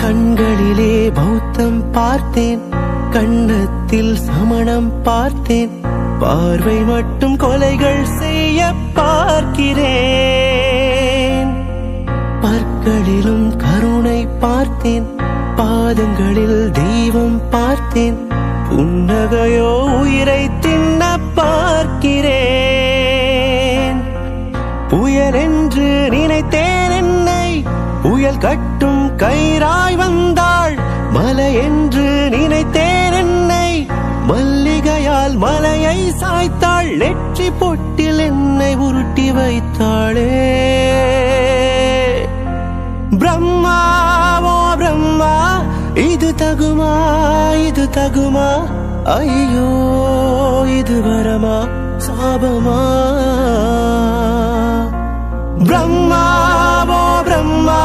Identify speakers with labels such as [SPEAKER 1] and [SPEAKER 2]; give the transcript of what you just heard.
[SPEAKER 1] கண்களிலே பௌத்தம் பார்த்தேன், கண்ணத்தில் சமணம் பார்த்தேன், பார்வை மட்டும் கொலைகள் செய்ய பார்க்கிறேன். பற்களிலும் கருணை பார்த்தேன், பாதங்களில் தெய்வம் பார்த்தேன், புன்னகையோ உயிரை தின்ன பார்க்கிறேன். புயல் என்று நினைத்தேன் என்னை, புயல் கட்டும் கயிறாய் வந்தாள். மலை என்று நினைத்தேன் என்னை, மல்லிகையால் மலையை சாய்த்தாள். நெற்றி பொட்டில் என்னை உருட்டி வைத்தாளே. பிரம்மா ஓ பிரம்மா, இது தகுமா இது தகுமா? ஐயோ இது வரமா சாபமா? பிரம்மா ஓ பிரம்மா.